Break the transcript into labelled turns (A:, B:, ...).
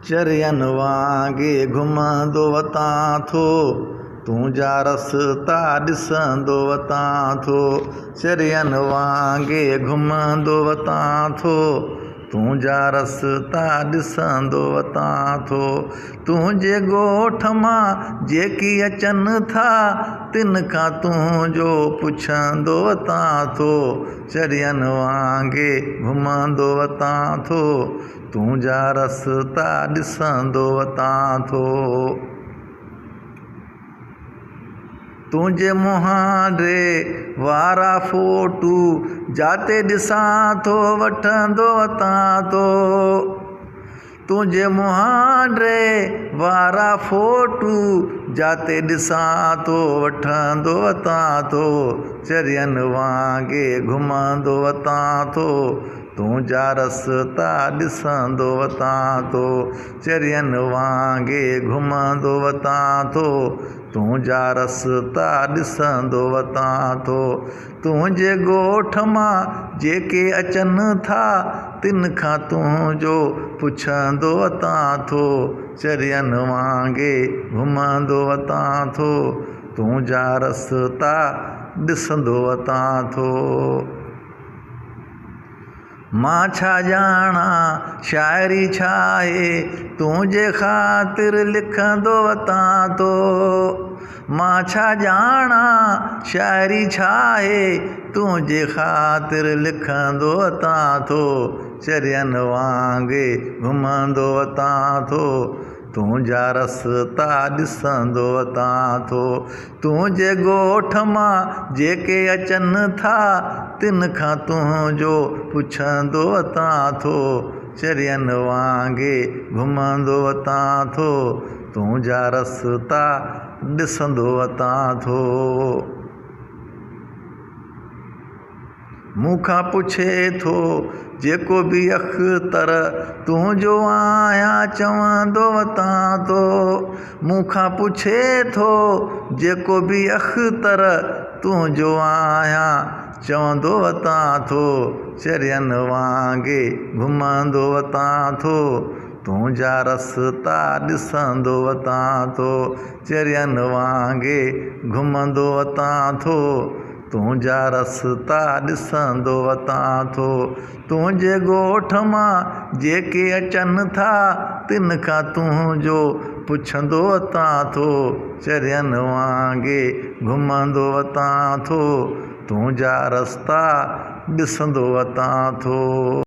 A: चरियन वांगे घुमंदो वतां थो, तुंहिंजा रस्ता ॾिसंदो वतां थो। चरियन वांगे घुमंदो वतां थो, तुंहिंजा रस्ता ॾिसंदो वतां थो। तुंहिंजे ॻोठ मां जेकी अचनि था, तिन खां तुंहिंजो पुछंदो वतां थो। चरियन वांगे घुमंदो वतां थो, तुंहिंजा रस्ता ॾिसंदो वतां थो। तुंहिंजे मुहांडे वारा फोटू जाते ॾिसां थो वठंदो वतां थो। तुंहिंजे मुहांडे वारा फोटू जाते ॾिसां थो वठंदो वतां थो। चरियन वांगे घुमंदो वतां थो, तुंहिंजा रस्ता ॾिसंदो वतां थो। चरियन वांगे घुमंदो वतां थो, तुंहिंजा रस्ता ॾिसंदो वतां थो। तुंहिंजे ॻोठ मां जेके अचनि था, तिन खां तुंहिंजो पुछंदो वतां थो। चरियन वांगे घुमंदो वतां थो, तुंहिंजा रस्ता ॾिसंदो वतां थो। मां छा ॼाणा शाइरी छा आहे, तुंहिंजे ख़ातिर लिखंदो वतां थो। मां छा ॼाणा शाइरी छा आहे, तुंहिंजे ख़ातिर लिखंदो वतां थो। चरियन वांगे घुमंदो वतां थो, तुंहिंजा रस्ता ॾिसंदो वतां थो। तुंहिंजे ॻोठ मां जेके अचनि था, तिन खां तुंहिंजो पुछंदो वतां थो। चरियन वांगे घुमंदो वतां थो, तुंहिंजा रस्ता ॾिसंदो वतां थो। मूंखां पुछे थो जेको बि अख़्तर, तुंहिंजो आहियां चवंदो वतां थो। मूंखां पुछे थो जेको बि अख़्तर, तुंहिंजो आहियां चवंदो वतां थो। चरियन वांगे घुमंदो वतां थो, तुंहिंजा रस्ता ॾिसंदो वतां थो। चरियन वांगे घुमंदो वतां थो, तुंहिंजा रस्ता ॾिसंदो वतां थो। तुंहिंजे ॻोठ मां जेके अचनि था, तिन खां तुंहिंजो पुछंदो वतां थो। चरियन वांगे घुमंदो वतां थो, तुंहिंजा रस्ता ॾिसंदो वतां थो।